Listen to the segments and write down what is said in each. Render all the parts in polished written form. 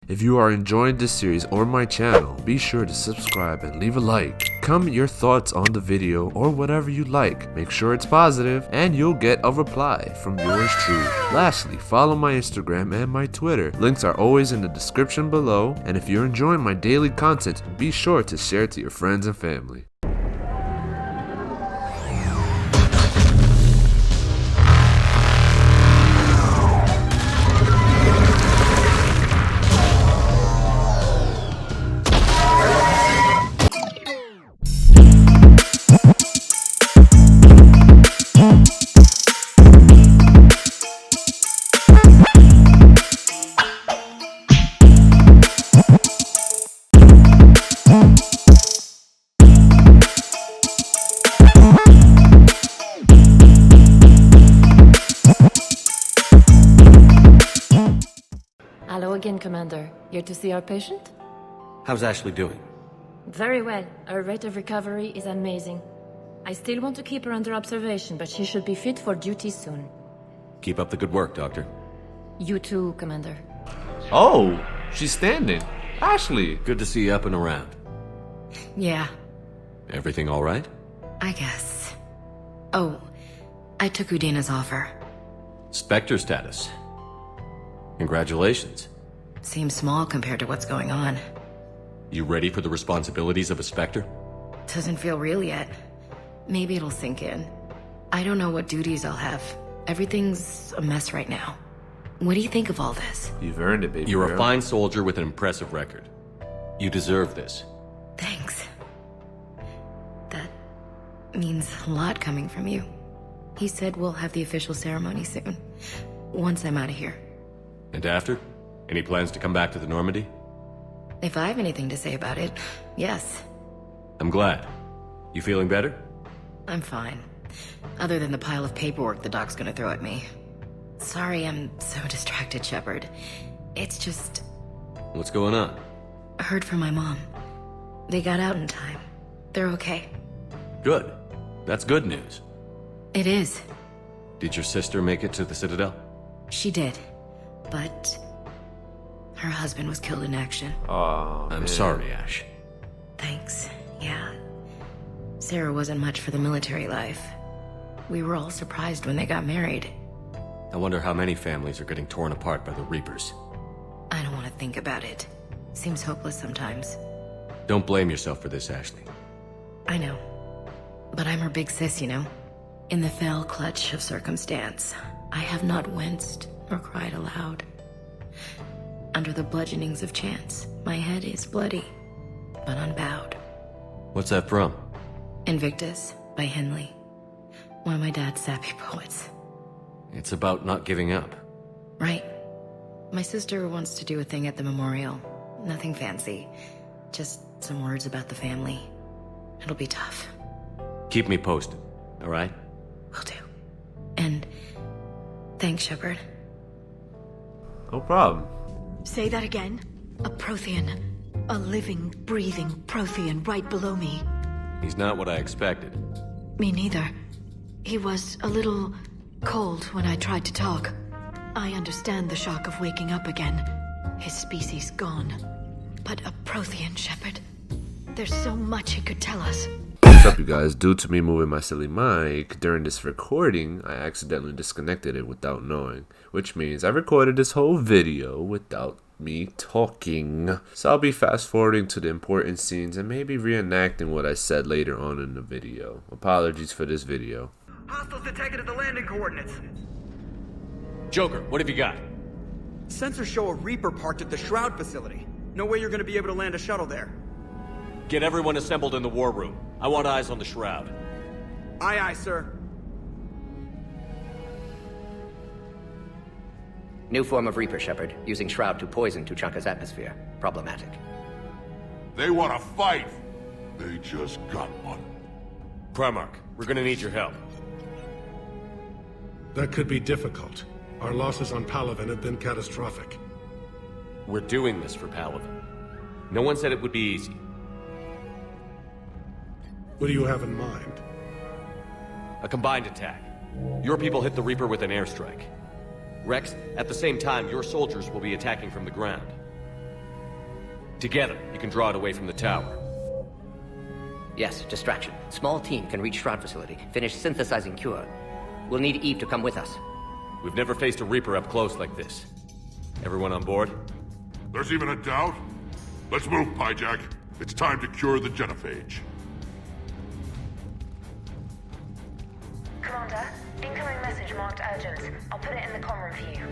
If you are enjoying this series or my channel, be sure to subscribe and leave a like. Comment your thoughts on the video or whatever you like. Make sure it's positive and you'll get a reply from yours truly. Lastly, follow my Instagram and my Twitter. Links are always in the description below, and if you're enjoying my daily content, be sure to share it to your friends and family. Hello again, Commander. Here to see our patient? How's Ashley doing? Very well. Her rate of recovery is amazing. I still want to keep her under observation, but she should be fit for duty soon. Keep up the good work, Doctor. You too, Commander. Oh, she's standing. Ashley. Good to see you up and around. Yeah, Everything all right? I guess. Oh, I took Udina's offer. Spectre status. Congratulations. Seems small compared to what's going on. You ready for the responsibilities of a Spectre? Doesn't feel real yet. Maybe it'll sink in. I don't know what duties I'll have. Everything's a mess right now. What do you think of all this? You've earned it, baby You're girl. a fine soldier with an impressive record. You deserve this. Thanks. That means a lot coming from you. He said we'll have the official ceremony soon, once I'm out of here. And after? Any plans to come back to the Normandy? If I have anything to say about it, yes. I'm glad. You feeling better? I'm fine. Other than the pile of paperwork the doc's gonna throw at me. Sorry I'm so distracted, Shepard. It's just... What's going on? I heard from my mom. They got out in time. They're okay. Good. That's good news. It is. Did your sister make it to the Citadel? She did. But... her husband was killed in action. Oh, I'm man. sorry, Ash. Thanks. Yeah. Sarah wasn't much for the military life. We were all surprised when they got married. I wonder how many families are getting torn apart by the Reapers. I don't want to think about it. Seems hopeless sometimes. Don't blame yourself for this, Ashley. I know. But I'm her big sis, you know? In the fell clutch of circumstance, I have not winced or cried aloud. Under the bludgeonings of chance, my head is bloody, but unbowed. What's that from? Invictus by Henley. One of my dad's sappy poets. It's about not giving up. Right. My sister wants to do a thing at the memorial. Nothing fancy. Just some words about the family. It'll be tough. Keep me posted, all right? Will do. And thanks, Shepard. No problem. Say that again. A Prothean. A living, breathing Prothean right below me. He's not what I expected. Me neither. He was a little cold when I tried to talk. I understand the shock of waking up again. His species gone. But a Prothean, Shepard. There's so much he could tell us. What's up, you guys? Due to me moving my silly mic during this recording, I accidentally disconnected it without knowing, which means I recorded this whole video without me talking. So I'll be fast forwarding to the important scenes and maybe reenacting what I said later on in the video. Apologies for this video. Hostiles detected at the landing coordinates. Joker, what have you got? Sensors show a Reaper parked at the Shroud facility. No way you're gonna be able to land a shuttle there. Get everyone assembled in the war room. I want eyes on the Shroud. Aye, aye, sir. New form of Reaper, Shepard, using Shroud to poison Tuchanka's atmosphere. Problematic. They want to fight. They just got one. Primarch, we're gonna need your help. That could be difficult. Our losses on Palaven have been catastrophic. We're doing this for Palaven. No one said it would be easy. What do you have in mind? A combined attack. Your people hit the Reaper with an airstrike. Rex, at the same time, your soldiers will be attacking from the ground. Together, you can draw it away from the tower. Yes, distraction. Small team can reach Shroud facility, finish synthesizing cure. We'll need Eve to come with us. We've never faced a Reaper up close like this. Everyone on board? There's even a doubt? Let's move, Pyjack. It's time to cure the genophage. Commander, incoming message marked urgent. I'll put it in the comm for you.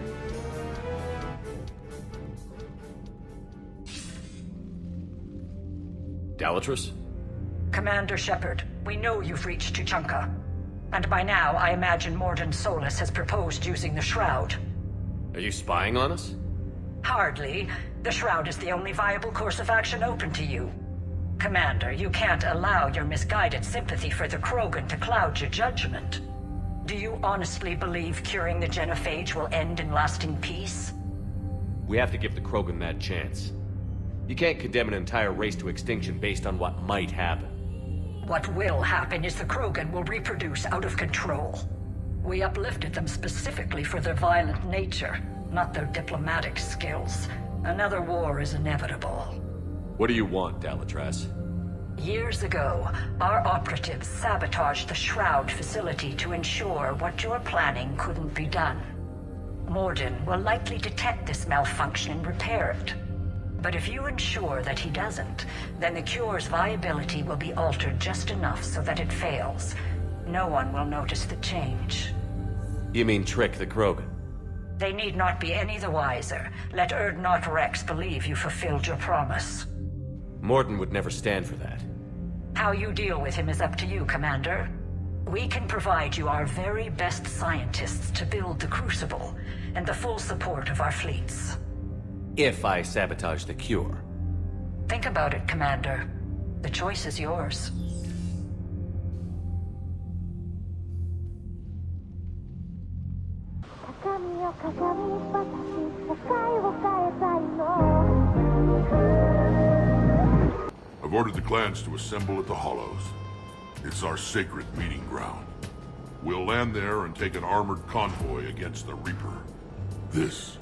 Dalatrus? Commander Shepard, we know you've reached Tuchanka. And by now, I imagine Mordin Solus has proposed using the Shroud. Are you spying on us? Hardly. The Shroud is the only viable course of action open to you. Commander, you can't allow your misguided sympathy for the Krogan to cloud your judgment. Do you honestly believe curing the genophage will end in lasting peace? We have to give the Krogan that chance. You can't condemn an entire race to extinction based on what might happen. What will happen is the Krogan will reproduce out of control. We uplifted them specifically for their violent nature, not their diplomatic skills. Another war is inevitable. What do you want, Dalatrus? Years ago, our operatives sabotaged the Shroud facility to ensure what you're planning couldn't be done. Mordin will likely detect this malfunction and repair it. But if you ensure that he doesn't, then the cure's viability will be altered just enough so that it fails. No one will notice the change. You mean trick the Krogan? They need not be any the wiser. Let Urdnot Rex believe you fulfilled your promise. Mordin would never stand for that. How you deal with him is up to you, Commander. We can provide you our very best scientists to build the Crucible, and the full support of our fleets. If I sabotage the cure. Think about it, Commander. The choice is yours. I've ordered the clans to assemble at the Hollows. It's our sacred meeting ground. We'll land there and take an armored convoy against the Reaper. This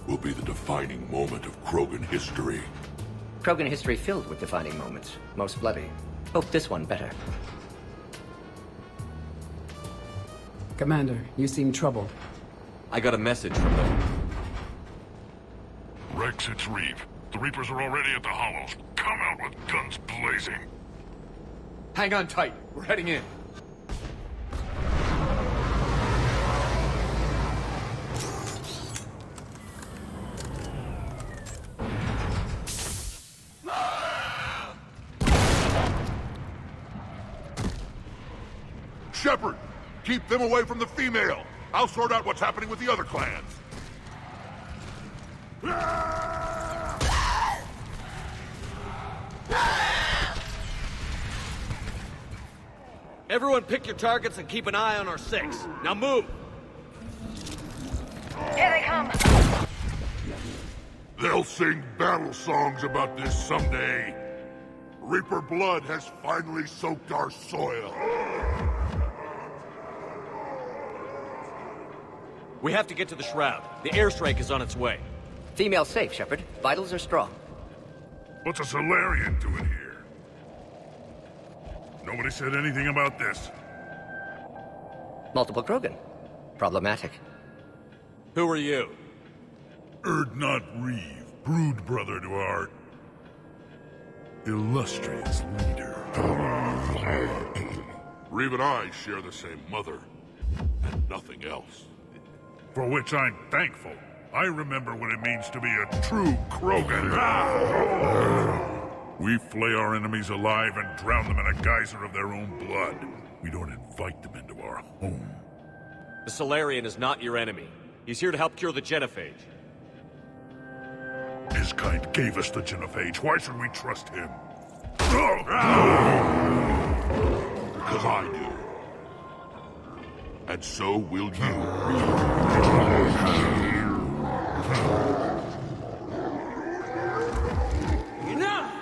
will be the defining moment of Krogan history. Krogan history filled with defining moments, most bloody. Hope this one better. Commander, you seem troubled. I got a message from them. Rex, it's Reeve. The Reapers are already at the Hollows. Come out with guns blazing. Hang on tight. We're heading in. Shepard, keep them away from the female. I'll sort out what's happening with the other clans. Everyone pick your targets and keep an eye on our six. Now move! Here they come! They'll sing battle songs about this someday. Reaper blood has finally soaked our soil. We have to get to the Shroud. The airstrike is on its way. Female safe, Shepard. Vitals are strong. What's a Solarian doing here? Nobody said anything about this. Multiple Krogan. Problematic. Who are you? Urdnot Reeve, brood brother to our illustrious leader. Reeve and I share the same mother, and nothing else. For which I'm thankful. I remember what it means to be a true Krogan. We flay our enemies alive and drown them in a geyser of their own blood. We don't invite them into our home. The Solarian is not your enemy. He's here to help cure the genophage. His kind gave us the genophage. Why should we trust him? Because I do. And so will you. Enough!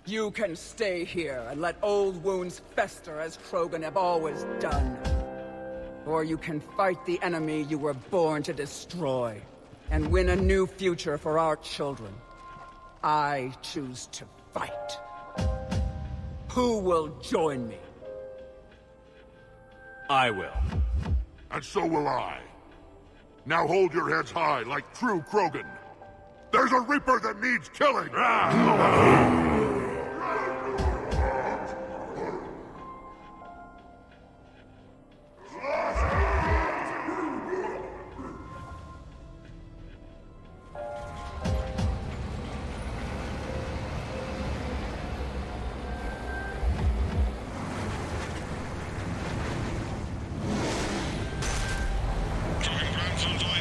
You can stay here and let old wounds fester as Krogan have always done. Or you can fight the enemy you were born to destroy, and win a new future for our children. I choose to fight. Who will join me? I will. And so will I. Now hold your heads high like true Krogan. There's a Reaper that needs killing!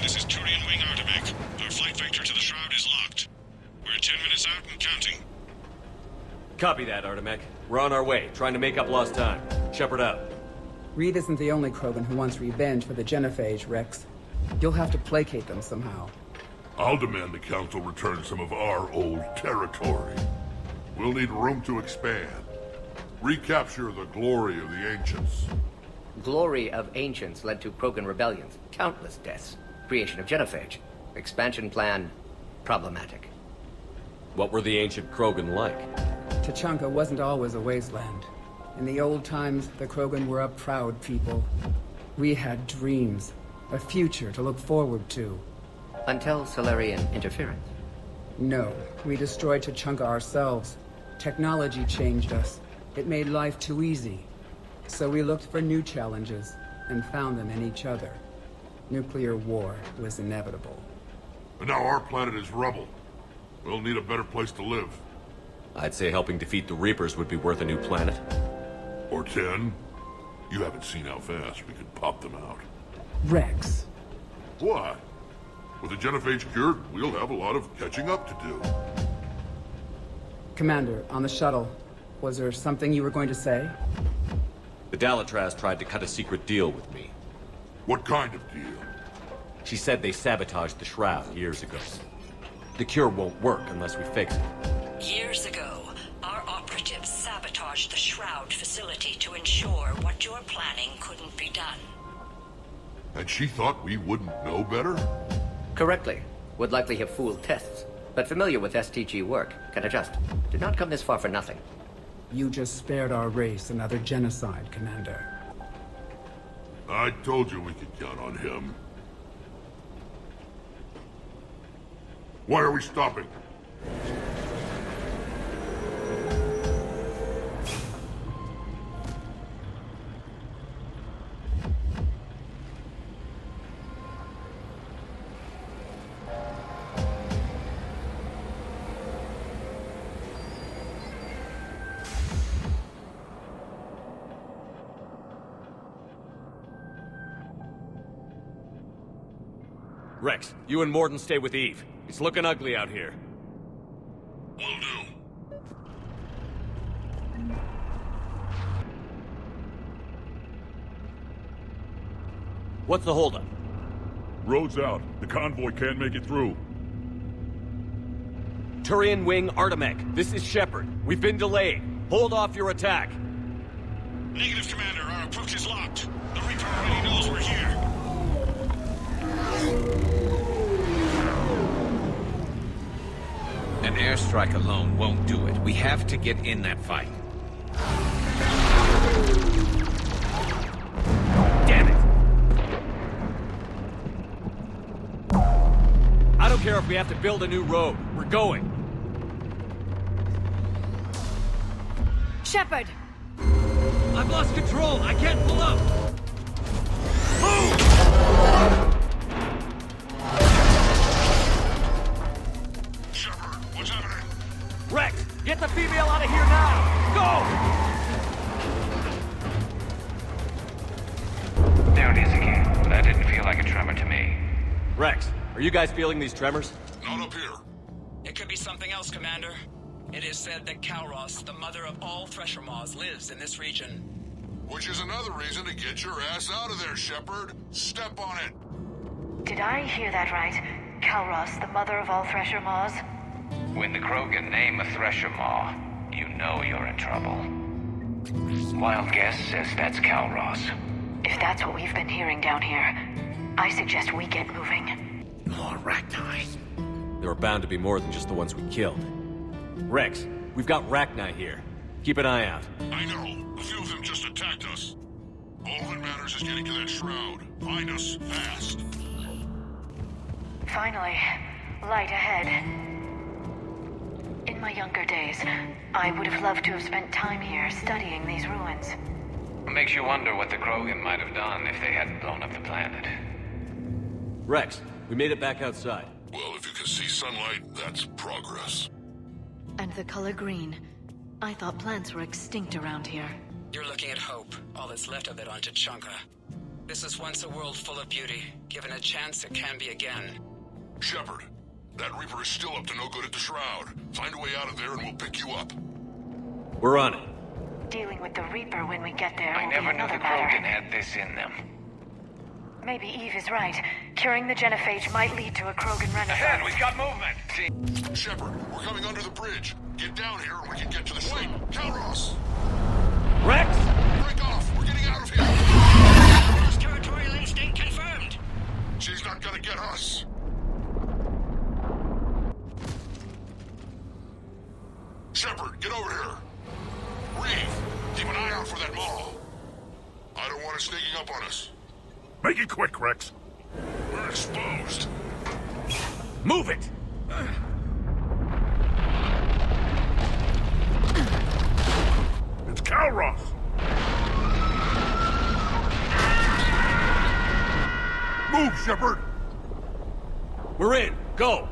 This is Turian Wing Artemek. Our flight vector to the Shroud is locked. We're 10 minutes out and counting. Copy that, Artemek. We're on our way, trying to make up lost time. Shepard out. Reed isn't the only Krogan who wants revenge for the Genophage, Rex. You'll have to placate them somehow. I'll demand the Council return some of our old territory. We'll need room to expand. Recapture the glory of the Ancients. Glory of Ancients led to Krogan rebellions, countless deaths, creation of Genophage. Expansion plan, problematic. What were the ancient Krogan like? Tachanka wasn't always a wasteland. In the old times, the Krogan were a proud people. We had dreams, a future to look forward to. Until Solarian interference. No, we destroyed Tachanka ourselves. Technology changed us. It made life too easy. So we looked for new challenges, and found them in each other. Nuclear war was inevitable. And now our planet is rubble. We'll need a better place to live. I'd say helping defeat the Reapers would be worth a new planet. Or 10. You haven't seen how fast we could pop them out. Rex. What? With the Genophage cured, we'll have a lot of catching up to do. Commander, on the shuttle, was there something you were going to say? The Dalatraz tried to cut a secret deal with me. What kind of deal? She said they sabotaged the Shroud years ago. The cure won't work unless we fix it. Years ago, our operatives sabotaged the Shroud facility to ensure what you're planning couldn't be done. And she thought we wouldn't know better? Correctly. Would likely have fooled tests, but familiar with STG work, can adjust. Did not come this far for nothing. You just spared our race another genocide, Commander. I told you we could count on him. Why are we stopping? Rex, you and Mordin stay with Eve. It's looking ugly out here. Will do. What's the holdup? Road's out. The convoy can't make it through. Turian Wing Artemek, this is Shepard. We've been delayed. Hold off your attack. Negative, Commander. Our approach is locked. The Reaper already knows we're here. An airstrike alone won't do it. We have to get in that fight. Damn it! I don't care if we have to build a new road. We're going. Shepard! I've lost control. I can't pull up. Move! Shepard, what's happening? Rex, get the female out of here now! Go! There it is again. That didn't feel like a tremor to me. Rex, are you guys feeling these tremors? Not up here. It could be something else, Commander. It is said that Kalros, the mother of all Thresher Maws, lives in this region. Which is another reason to get your ass out of there, Shepard. Step on it. Did I hear that right? Kalros, the mother of all Thresher Maws? When the Krogan name a Thresher Maw, you know you're in trouble. Wild guess says that's Cal Ross. If that's what we've been hearing down here, I suggest we get moving. More Rachni. There are bound to be more than just the ones we killed. Rex, we've got Rachni here. Keep an eye out. I know. A few of them just attacked us. All that matters is getting to that shroud. Find us, fast. Finally, light ahead. In my younger days, I would have loved to have spent time here studying these ruins. It makes you wonder what the Krogan might have done if they hadn't blown up the planet. Rex, we made it back outside. Well, if you can see sunlight, that's progress. And the color green. I thought plants were extinct around here. You're looking at hope, all that's left of it on Tachanka. This was once a world full of beauty. Given a chance, it can be again. Shepard, that Reaper is still up to no good at the Shroud. Find a way out of there and we'll pick you up. We're on it. Dealing with the Reaper when we get there I will never be knew another the matter. Krogan had this in them. Maybe Eve is right. Curing the genophage might lead to a Krogan renaissance. Ahead, we've got movement! Shepard, we're coming under the bridge. Get down here and we can get to the ship. Calros! Rex! Break off! We're getting out of here! Cross-territorial instinct confirmed! She's not gonna get us! Shepard, get over here! Reeve, keep an eye out for that Maul. I don't want it sneaking up on us. Make it quick, Rex. We're exposed. Move it! It's Calros! Move, Shepard! We're in. Go!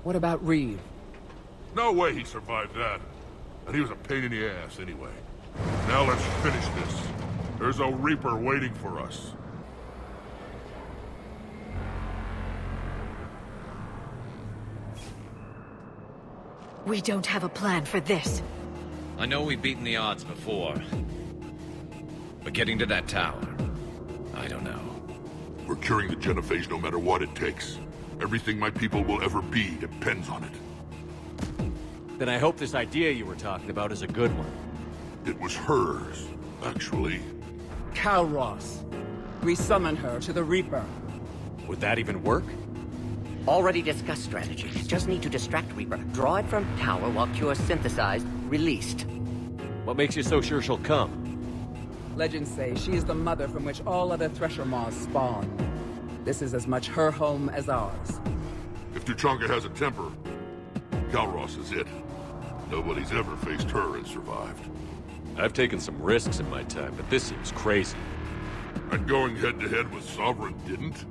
What about Reeve? No way he survived that. And he was a pain in the ass anyway. Now let's finish this. There's a Reaper waiting for us. We don't have a plan for this. I know we've beaten the odds before. But getting to that tower, I don't know. We're curing the genophage no matter what it takes. Everything my people will ever be depends on it. Then I hope this idea you were talking about is a good one. It was hers, actually. Cal Ross. We summon her to the Reaper. Would that even work? Already discussed strategy. Just need to distract Reaper. Draw it from tower while Cure synthesized, released. What makes you so sure she'll come? Legends say she is the mother from which all other Thresher Maws spawn. This is as much her home as ours. If Tuchanka has a temper, Calros is it. Nobody's ever faced her and survived. I've taken some risks in my time, but this seems crazy. And going head-to-head with Sovereign didn't?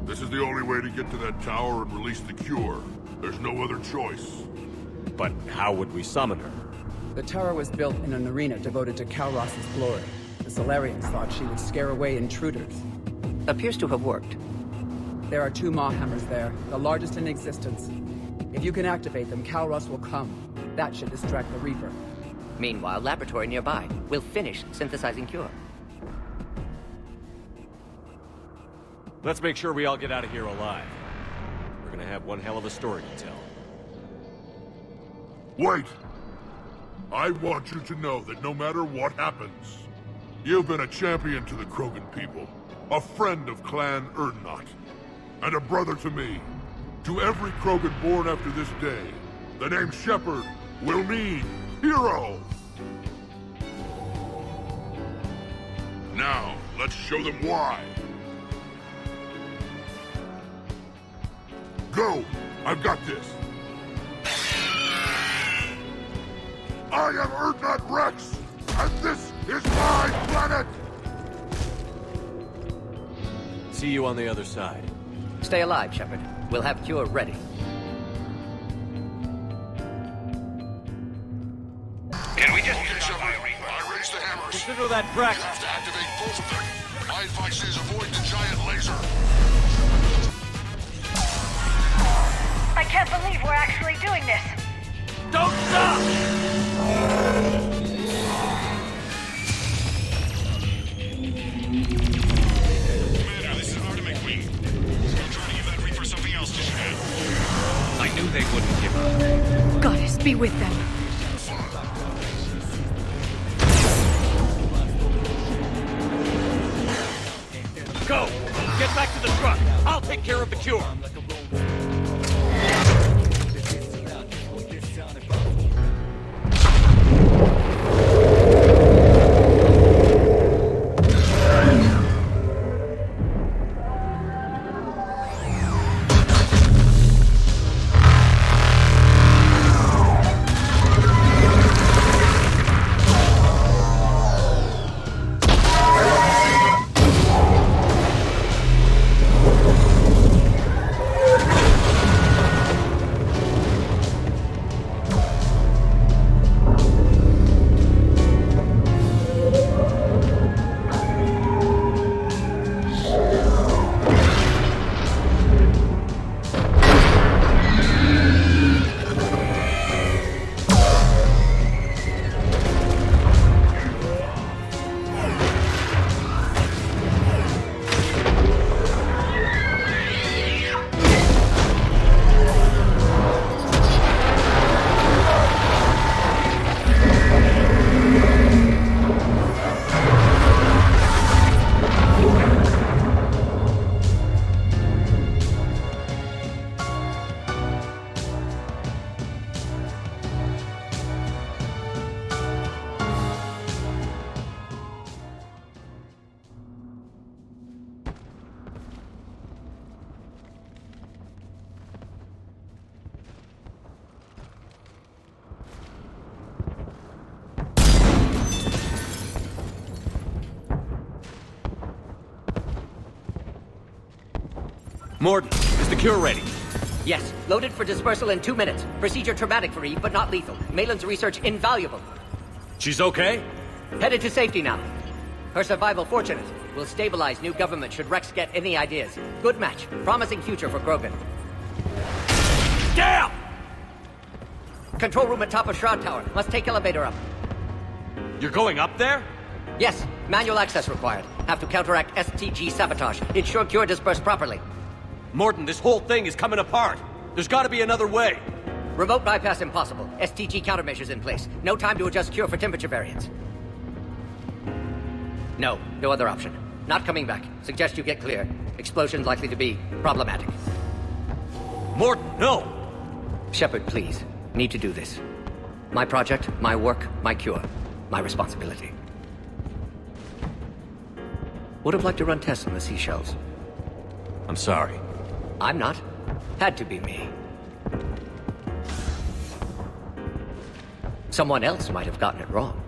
This is the only way to get to that tower and release the cure. There's no other choice. But how would we summon her? The tower was built in an arena devoted to Cal Ross's glory. The Solarians thought she would scare away intruders. Appears to have worked. There are 2 Maw hammers there, the largest in existence. If you can activate them, Cal Ross will come. That should distract the Reaper. Meanwhile, laboratory nearby. We'll finish synthesizing Cure. Let's make sure we all get out of here alive. We're gonna have one hell of a story to tell. Wait! I want you to know that no matter what happens, you've been a champion to the Krogan people, a friend of Clan Erdnot, and a brother to me. To every Krogan born after this day, the name Shepard will mean hero! Now, let's show them why. Go! I've got this! I am Erdnot Rex, and this is my planet! See you on the other side. Stay alive, Shepard. We'll have Cure ready. Can we just... Okay, Shepard. I raised the hammers. Consider that practice. You have to activate both of them. My advice is avoid the giant laser. I can't believe we're actually doing this. Don't stop! Commander, this is Artemis Queen. I'm trying to give that Reaper something else to shoot at. take care of the cure. Morden, is the cure ready? Yes, loaded for dispersal in 2 minutes. Procedure traumatic for Eve, but not lethal. Malin's research invaluable. She's okay? Headed to safety now. Her survival fortunate. Will stabilize new government should Rex get any ideas. Good match. Promising future for Krogan. Damn! Control room at top of Shroud Tower. Must take elevator up. You're going up there? Yes, manual access required. Have to counteract STG sabotage. Ensure cure dispersed properly. Morden, this whole thing is coming apart. There's gotta be another way. Remote bypass impossible. STG countermeasures in place. No time to adjust cure for temperature variance. No other option. Not coming back. Suggest you get clear. Explosion's likely to be problematic. Morden, no! Shepard, please. Need to do this. My project, my work, my cure. My responsibility. Would have liked to run tests on the seashells. I'm sorry. I'm not. Had to be me. Someone else might have gotten it wrong.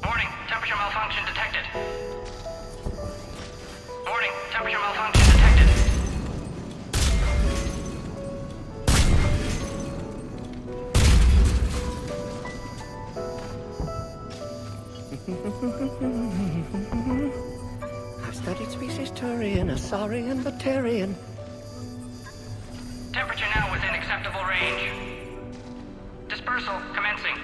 Warning, temperature malfunction detected. Warning, temperature malfunction detected. I've studied species Turian, Asarian, Batarian. Temperature now within acceptable range. Dispersal commencing.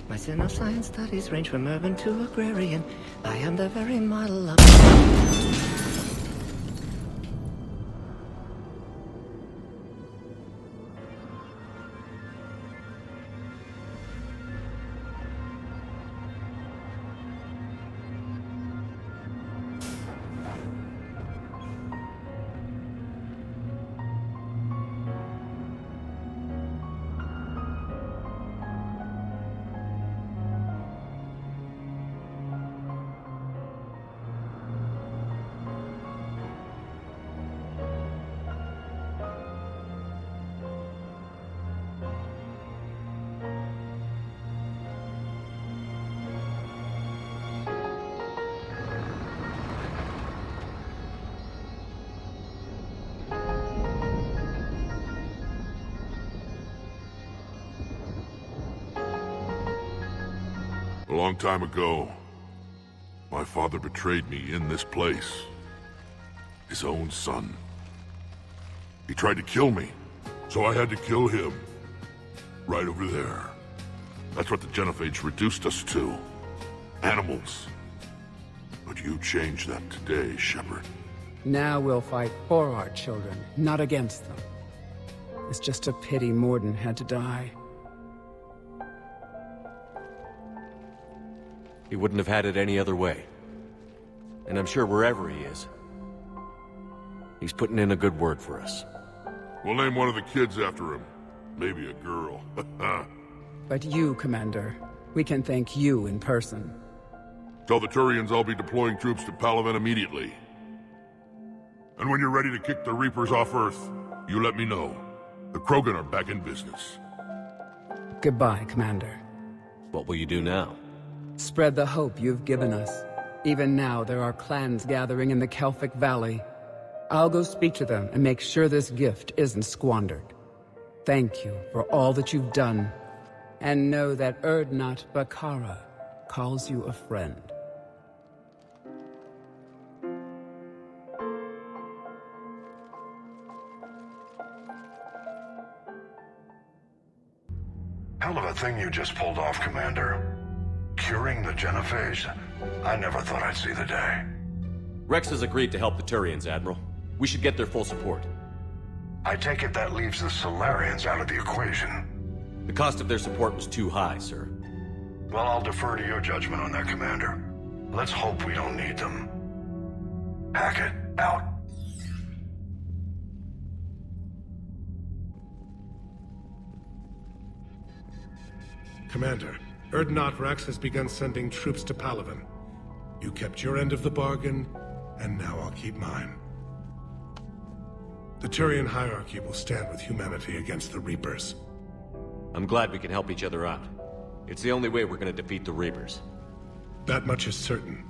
My xenoscience studies range from urban to agrarian. I am the very model of... A long time ago, My father betrayed me in this place. His own son. He tried to kill me, so I had to kill him. Right over there. That's what the Genophage reduced us to. Animals. But you changed that today, Shepard. Now we'll fight for our children, not against them. It's just a pity Mordin had to die. He wouldn't have had it any other way. And I'm sure wherever he is, he's putting in a good word for us. We'll name one of the kids after him. Maybe a girl. But you, Commander, we can thank you in person. Tell the Turians I'll be deploying troops to Palaven immediately. And when you're ready to kick the Reapers off Earth, you let me know. The Krogan are back in business. Goodbye, Commander. What will you do now? Spread the hope you've given us. Even now, there are clans gathering in the Kelphic Valley. I'll go speak to them and make sure this gift isn't squandered. Thank you for all that you've done. And know that Urdnot Bakara calls you a friend. Hell of a thing you just pulled off, Commander. Curing the Genophage? I never thought I'd see the day. Rex has agreed to help the Turians, Admiral. We should get their full support. I take it that leaves the Solarians out of the equation. The cost of their support was too high, sir. Well, I'll defer to your judgment on that, Commander. Let's hope we don't need them. Hackett, out. Commander, Urdnot Rex has begun sending troops to Palaven. You kept your end of the bargain, and now I'll keep mine. The Turian hierarchy will stand with humanity against the Reapers. I'm glad we can help each other out. It's the only way we're gonna defeat the Reapers. That much is certain.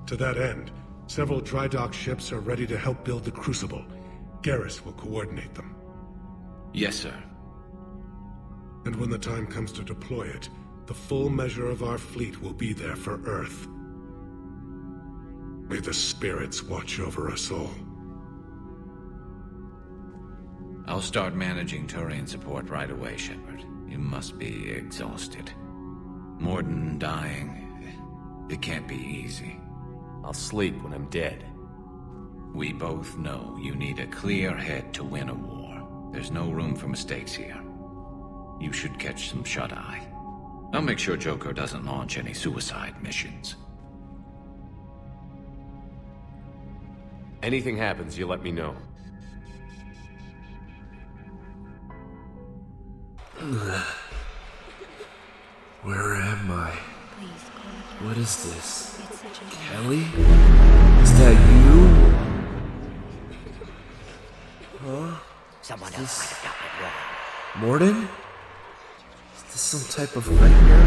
To that end, several dry dock ships are ready to help build the Crucible. Garrus will coordinate them. Yes, sir. And when the time comes to deploy it, the full measure of our fleet will be there for Earth. May the spirits watch over us all. I'll start managing Turian support right away, Shepard. You must be exhausted. Mordin dying, it can't be easy. I'll sleep when I'm dead. We both know you need a clear head to win a war. There's no room for mistakes here. You should catch some shut-eye. I'll make sure Joker doesn't launch any suicide missions. Anything happens, you let me know. Where am I? What is this? Kelly? Is that you? Huh? Someone else might have gotten it wrong. Mordin? Is this some type of nightmare?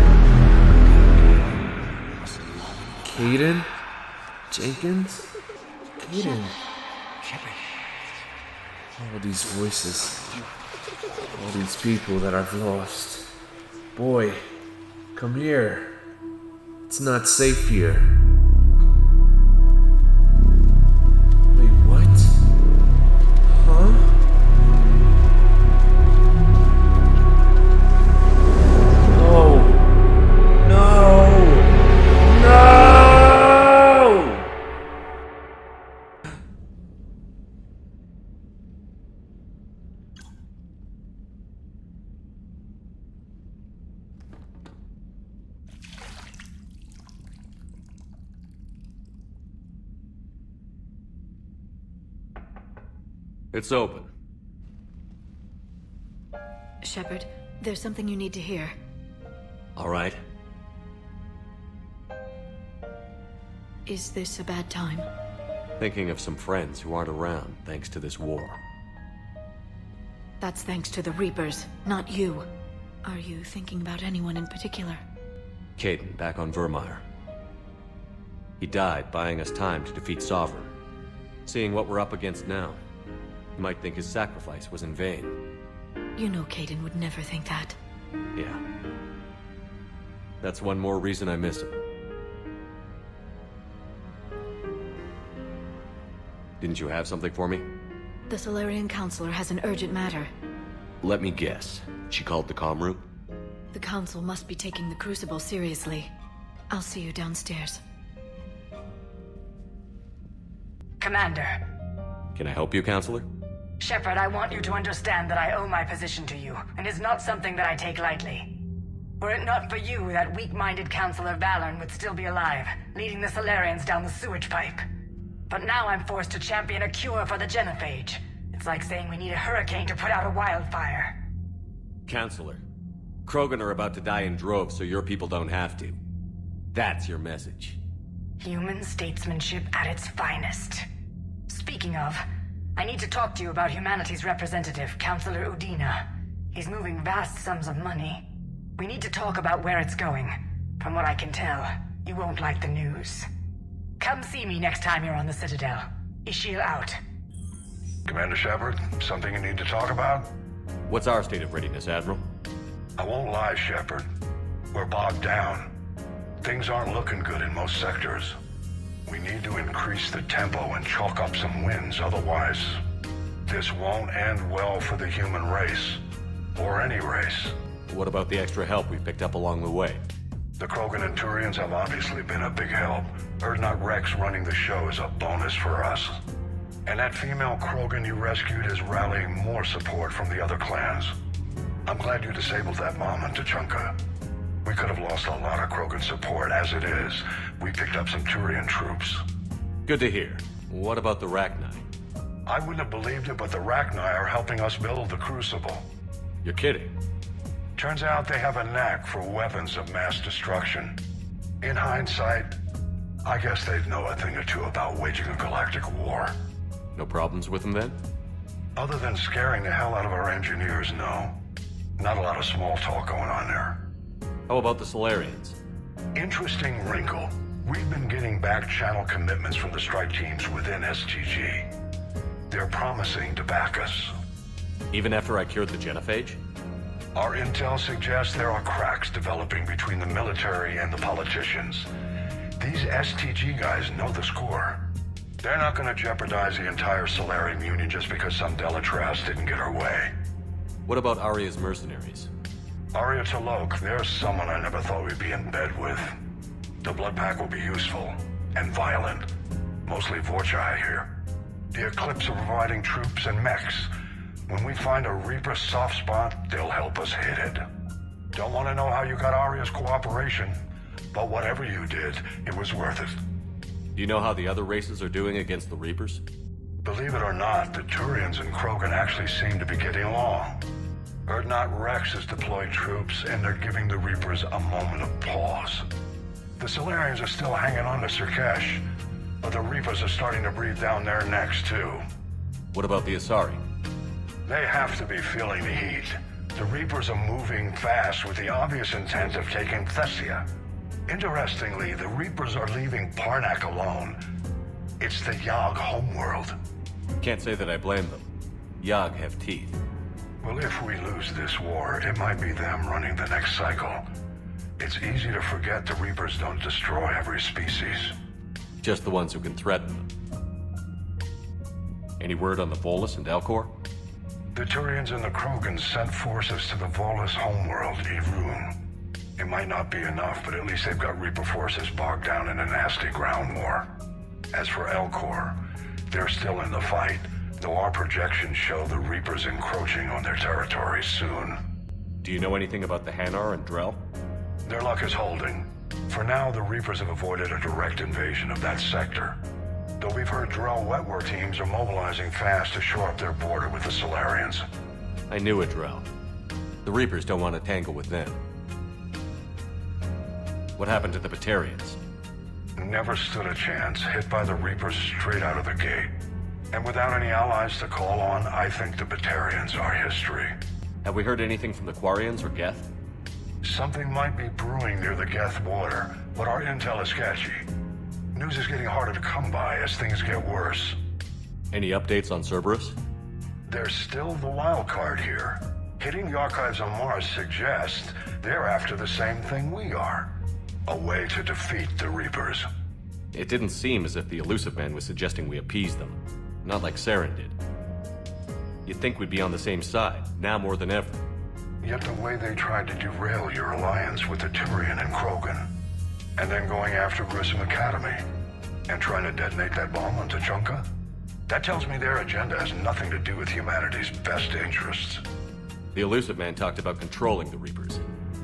Caden? Jenkins? Caden? All these voices. All these people that I've lost. Boy, come here. It's not safe here. Wait, what? Huh? No! No! No! It's open. Shepard, there's something you need to hear. All right. Is this a bad time? Thinking of some friends who aren't around thanks to this war. That's thanks to the Reapers, not you. Are you thinking about anyone in particular? Caden, back on Vermeer. He died buying us time to defeat Sovereign. Seeing what we're up against now, you might think his sacrifice was in vain. You know Caden would never think that. Yeah. That's one more reason I miss him. Didn't you have something for me? The Solarian Counselor has an urgent matter. Let me guess. She called the comm room? The Council must be taking the Crucible seriously. I'll see you downstairs. Commander. Can I help you, Counselor? Shepard, I want you to understand that I owe my position to you, and it's not something that I take lightly. Were it not for you, that weak-minded Counselor Valorn would still be alive, leading the Solarians down the sewage pipe. But now I'm forced to champion a cure for the genophage. It's like saying we need a hurricane to put out a wildfire. Counselor, Krogan are about to die in droves so your people don't have to. That's your message. Human statesmanship at its finest. Speaking of, I need to talk to you about humanity's representative, Counselor Udina. He's moving vast sums of money. We need to talk about where it's going. From what I can tell, you won't like the news. Come see me next time you're on the Citadel. Ishil out. Commander Shepard, something you need to talk about? What's our state of readiness, Admiral? I won't lie, Shepard. We're bogged down. Things aren't looking good in most sectors. We need to increase the tempo and chalk up some wins, otherwise this won't end well for the human race. Or any race. What about the extra help we picked up along the way? The Krogan and Turians have obviously been a big help. Urdnot Rex running the show is a bonus for us. And that female Krogan you rescued is rallying more support from the other clans. I'm glad you disabled that mom in Tuchanka. We could have lost a lot of Krogan support. As it is, we picked up some Turian troops. Good to hear. What about the Rachni? I wouldn't have believed it, but the Rachni are helping us build the Crucible. You're kidding. Turns out they have a knack for weapons of mass destruction. In hindsight, I guess they'd know a thing or two about waging a galactic war. No problems with them then? Other than scaring the hell out of our engineers, no. Not a lot of small talk going on there. How about the Solarians? Interesting wrinkle. We've been getting back-channel commitments from the strike teams within STG. They're promising to back us. Even after I cured the genophage? Our intel suggests there are cracks developing between the military and the politicians. These STG guys know the score. They're not going to jeopardize the entire Solarian Union just because some Delatras didn't get her way. What about Aria's mercenaries? Aria T'Lok, there's someone I never thought we'd be in bed with. The blood pack will be useful and violent. Mostly Vorcha here. The Eclipse are providing troops and mechs. When we find a Reaper soft spot, they'll help us hit it. Don't want to know how you got Aria's cooperation, but whatever you did, it was worth it. Do you know how the other races are doing against the Reapers? Believe it or not, the Turians and Krogan actually seem to be getting along. Urdnot Rex has deployed troops, and they're giving the Reapers a moment of pause. The Solarians are still hanging on to Sirkesh, but the Reapers are starting to breathe down their necks, too. What about the Asari? They have to be feeling the heat. The Reapers are moving fast with the obvious intent of taking Thessia. Interestingly, the Reapers are leaving Parnak alone. It's the Yogg homeworld. Can't say that I blame them. Yogg have teeth. Well, if we lose this war, it might be them running the next cycle. It's easy to forget the Reapers don't destroy every species. Just the ones who can threaten them. Any word on the Volus and Elcor? The Turians and the Krogans sent forces to the Volus homeworld, Irun. It might not be enough, but at least they've got Reaper forces bogged down in a nasty ground war. As for Elcor, they're still in the fight, though our projections show the Reapers encroaching on their territory soon. Do you know anything about the Hanar and Drell? Their luck is holding. For now, the Reapers have avoided a direct invasion of that sector. Though we've heard Drell Wetwar teams are mobilizing fast to shore up their border with the Solarians. I knew it, Drell. The Reapers don't want to tangle with them. What happened to the Batarians? Never stood a chance, hit by the Reapers straight out of the gate. And without any allies to call on, I think the Batarians are history. Have we heard anything from the Quarians or Geth? Something might be brewing near the Geth border, but our intel is sketchy. News is getting harder to come by as things get worse. Any updates on Cerberus? There's still the wild card here. Hitting the archives on Mars suggests they're after the same thing we are. A way to defeat the Reapers. It didn't seem as if the Elusive Man was suggesting we appease them. not like Saren did. You'd think we'd be on the same side, now more than ever. Yet the way they tried to derail your alliance with the Tyrian and Krogan, and then going after Grissom Academy, and trying to detonate that bomb on Tuchanka, that tells me their agenda has nothing to do with humanity's best interests. The Elusive Man talked about controlling the Reapers.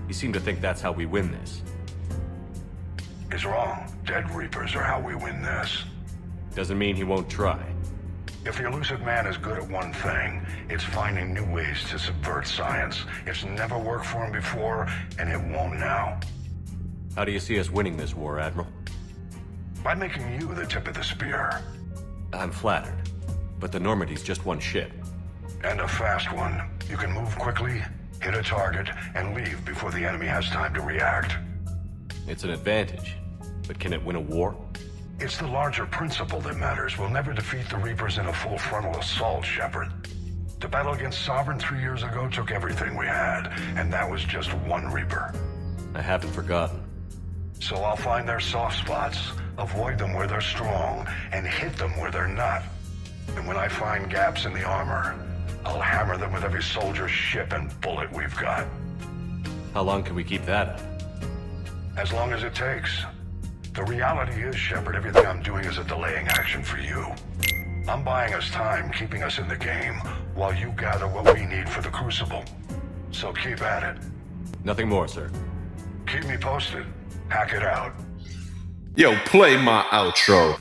He seemed to think that's how we win this. He's wrong. Dead Reapers are how we win this. Doesn't mean he won't try. If the Elusive Man is good at one thing, it's finding new ways to subvert science. It's never worked for him before, and it won't now. How do you see us winning this war, Admiral? By making you the tip of the spear. I'm flattered, but the Normandy's just one ship. And a fast one. You can move quickly, hit a target, and leave before the enemy has time to react. It's an advantage, but can it win a war? It's the larger principle that matters. We'll never defeat the Reapers in a full frontal assault, Shepard. The battle against Sovereign 3 years ago took everything we had, and that was just one Reaper. I haven't forgotten. So I'll find their soft spots, avoid them where they're strong, and hit them where they're not. And when I find gaps in the armor, I'll hammer them with every soldier, ship, and bullet we've got. How long can we keep that up? As long as it takes. The reality is, Shepard, everything I'm doing is a delaying action for you. I'm buying us time, keeping us in the game, while you gather what we need for the Crucible. So keep at it. Nothing more, sir. Keep me posted. Hack it out. Yo, play my outro.